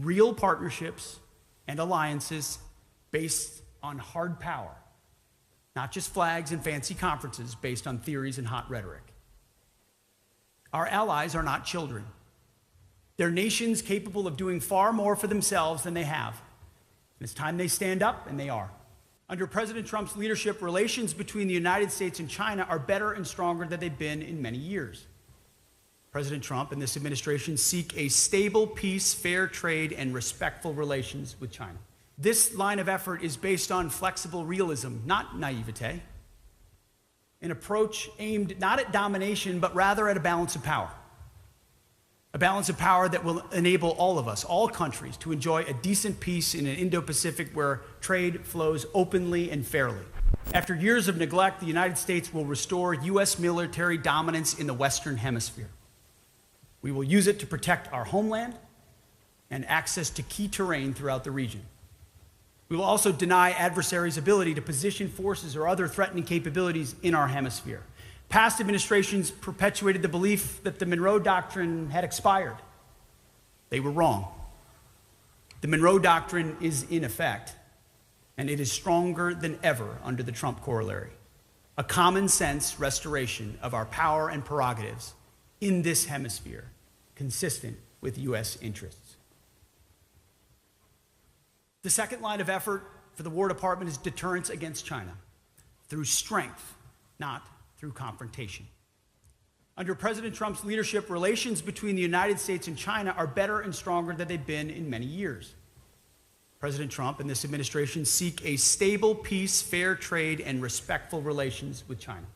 real partnerships and alliances based on hard power, not just flags and fancy conferences based on theories and hot rhetoric. Our allies are not children. They're nations capable of doing far more for themselves than they have. And it's time they stand up, and they are. Under President Trump's leadership, relations between the United States and China are better and stronger than they've been in many years. President Trump and this administration seek a stable peace, fair trade, and respectful relations with China. This line of effort is based on flexible realism, not naivete. An approach aimed not at domination, but rather at a balance of power. A balance of power that will enable all of us, all countries, to enjoy a decent peace in an Indo-Pacific where trade flows openly and fairly. After years of neglect, the United States will restore U.S. military dominance in the Western Hemisphere. We will use it to protect our homeland and access to key terrain throughout the region. We will also deny adversaries' ability to position forces or other threatening capabilities in our hemisphere. Past administrations perpetuated the belief that the Monroe Doctrine had expired. They were wrong. The Monroe Doctrine is in effect, and it is stronger than ever under the Trump corollary. A common sense restoration of our power and prerogatives in this hemisphere, consistent with U.S. interests. The second line of effort for the War Department is deterrence against China, through strength, not through confrontation. Under President Trump's leadership, relations between the United States and China are better and stronger than they've been in many years. President Trump and this administration seek a stable peace, fair trade, and respectful relations with China.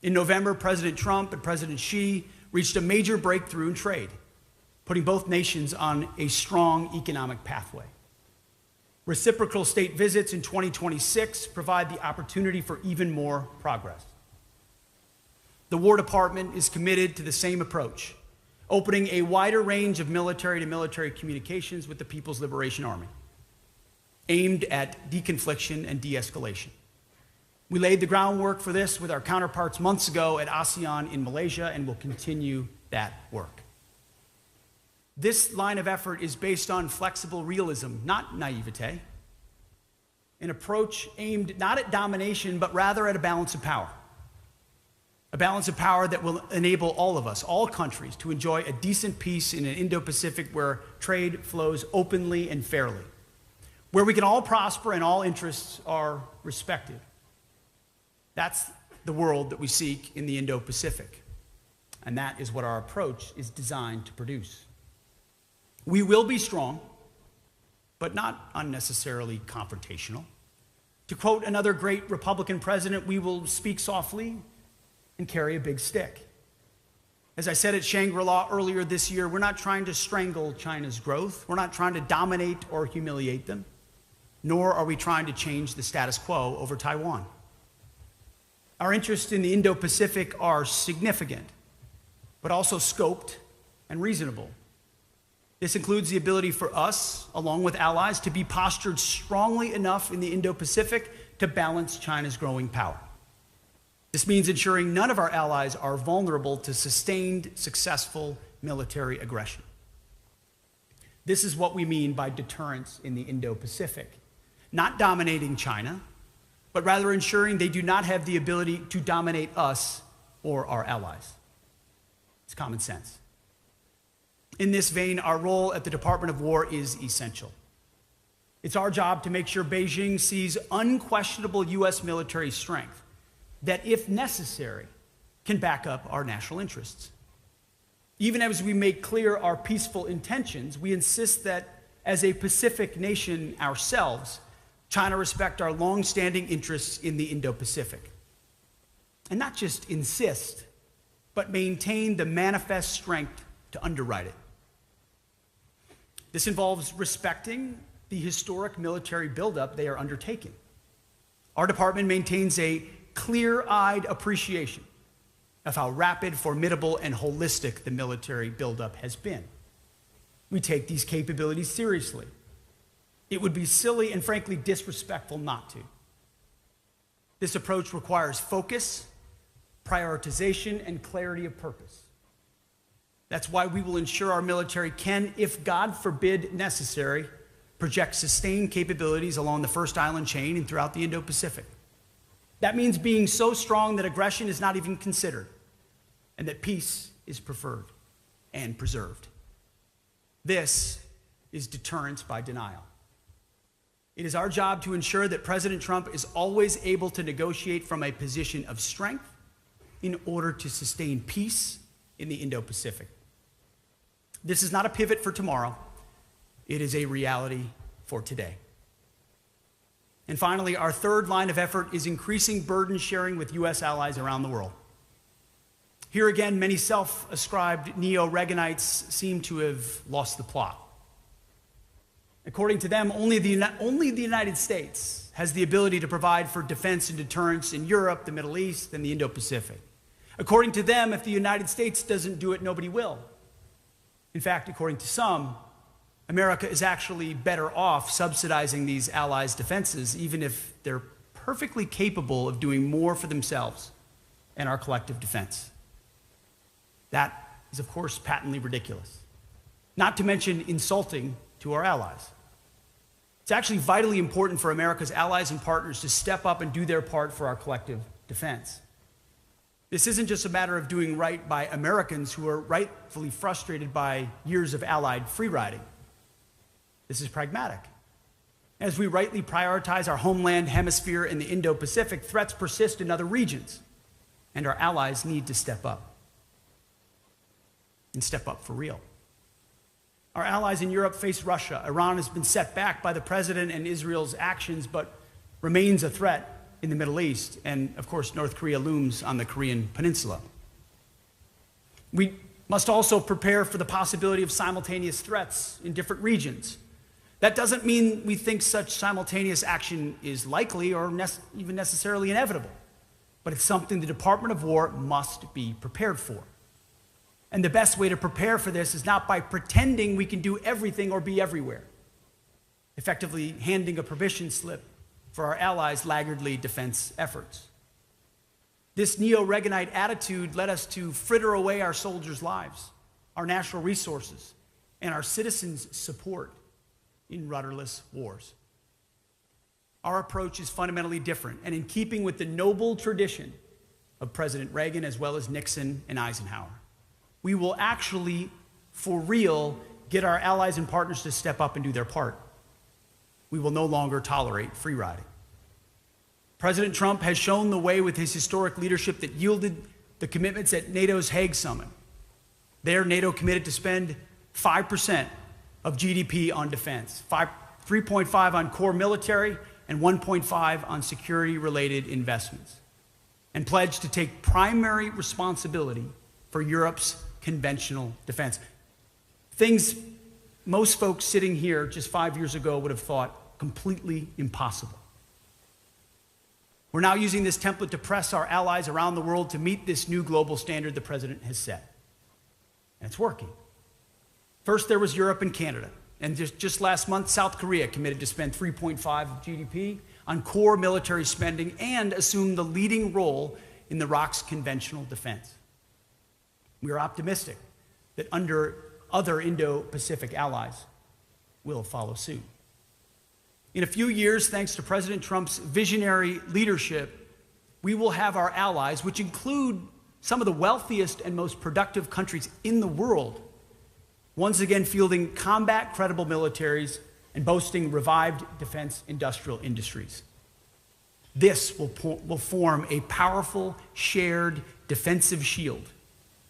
In November, President Trump and President Xi reached a major breakthrough in trade, putting both nations on a strong economic pathway. Reciprocal state visits in 2026 provide the opportunity for even more progress. The War Department is committed to the same approach, opening a wider range of military-to-military communications with the People's Liberation Army, aimed at deconfliction and de-escalation. We laid the groundwork for this with our counterparts months ago at ASEAN in Malaysia, and will continue that work. This line of effort is based on flexible realism, not naivete. An approach aimed not at domination, but rather at a balance of power. A balance of power that will enable all of us, all countries, to enjoy a decent peace in an Indo-Pacific where trade flows openly and fairly, where we can all prosper and all interests are respected. That's the world that we seek in the Indo-Pacific, and that is what our approach is designed to produce. We will be strong, but not unnecessarily confrontational. To quote another great Republican president, we will speak softly and carry a big stick. As I said at Shangri-La earlier this year, we're not trying to strangle China's growth. We're not trying to dominate or humiliate them, nor are we trying to change the status quo over Taiwan. Our interests in the Indo-Pacific are significant, but also scoped and reasonable. This includes the ability for us, along with allies, to be postured strongly enough in the Indo-Pacific to balance China's growing power. This means ensuring none of our allies are vulnerable to sustained, successful military aggression. This is what we mean by deterrence in the Indo-Pacific. Not dominating China, but rather ensuring they do not have the ability to dominate us or our allies. It's common sense. In this vein, our role at the Department of War is essential. It's our job to make sure Beijing sees unquestionable U.S. military strength that, if necessary, can back up our national interests. Even as we make clear our peaceful intentions, we insist that, as a Pacific nation ourselves, China respect our long-standing interests in the Indo-Pacific. And not just insist, but maintain the manifest strength to underwrite it. This involves respecting the historic military buildup they are undertaking. Our department maintains a clear-eyed appreciation of how rapid, formidable, and holistic the military buildup has been. We take these capabilities seriously. It would be silly and frankly disrespectful not to. This approach requires focus, prioritization, and clarity of purpose. That's why we will ensure our military can, if God forbid necessary, project sustained capabilities along the First Island chain and throughout the Indo-Pacific. That means being so strong that aggression is not even considered, and that peace is preferred and preserved. This is deterrence by denial. It is our job to ensure that President Trump is always able to negotiate from a position of strength in order to sustain peace in the Indo-Pacific. This is not a pivot for tomorrow. It is a reality for today. And finally, our third line of effort is increasing burden sharing with U.S. allies around the world. Here again, many self-ascribed neo-Reaganites seem to have lost the plot. According to them, only the United States has the ability to provide for defense and deterrence in Europe, the Middle East, and the Indo-Pacific. According to them, if the United States doesn't do it, nobody will. In fact, according to some, America is actually better off subsidizing these allies' defenses, even if they're perfectly capable of doing more for themselves and our collective defense. That is, of course, patently ridiculous, not to mention insulting to our allies. It's actually vitally important for America's allies and partners to step up and do their part for our collective defense. This isn't just a matter of doing right by Americans who are rightfully frustrated by years of allied free-riding. This is pragmatic. As we rightly prioritize our homeland, hemisphere, and the Indo-Pacific, threats persist in other regions, and our allies need to step up. And step up for real. Our allies in Europe face Russia. Iran has been set back by the president and Israel's actions, but remains a threat in the Middle East. And of course, North Korea looms on the Korean Peninsula. We must also prepare for the possibility of simultaneous threats in different regions. That doesn't mean we think such simultaneous action is likely or even necessarily inevitable, but it's something the Department of War must be prepared for. And the best way to prepare for this is not by pretending we can do everything or be everywhere, effectively handing a permission slip for our allies' laggardly defense efforts. This neo-Reaganite attitude led us to fritter away our soldiers' lives, our natural resources, and our citizens' support in rudderless wars. Our approach is fundamentally different and in keeping with the noble tradition of President Reagan as well as Nixon and Eisenhower. We will actually, for real, get our allies and partners to step up and do their part. We will no longer tolerate free riding. President Trump has shown the way with his historic leadership that yielded the commitments at NATO's Hague Summit. There, NATO committed to spend 5% of GDP on defense, 3.5% on core military, and 1.5% on security-related investments, and pledged to take primary responsibility for Europe's conventional defense. Things most folks sitting here just 5 years ago would have thought completely impossible. We're now using this template to press our allies around the world to meet this new global standard the president has set. And it's working. First, there was Europe and Canada. And just last month, South Korea committed to spend 3.5% of GDP on core military spending and assume the leading role in the ROC's conventional defense. We are optimistic that other Indo-Pacific allies will follow suit. In a few years, thanks to President Trump's visionary leadership, we will have our allies, which include some of the wealthiest and most productive countries in the world, once again fielding combat-credible militaries and boasting revived defense industrial industries. This will form a powerful, shared defensive shield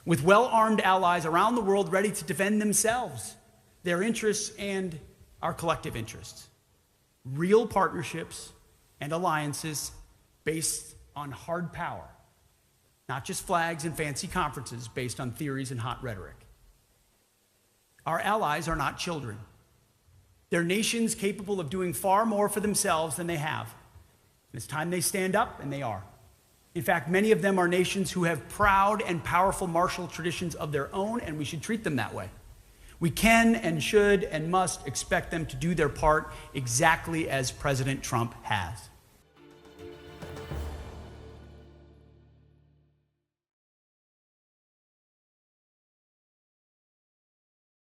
with well-armed allies around the world ready to defend themselves, their interests, and our collective interests. Real partnerships and alliances based on hard power, not just flags and fancy conferences based on theories and hot rhetoric. Our allies are not children. They're nations capable of doing far more for themselves than they have. And it's time they stand up, and they are. In fact, many of them are nations who have proud and powerful martial traditions of their own, and we should treat them that way. We can and should and must expect them to do their part exactly as President Trump has.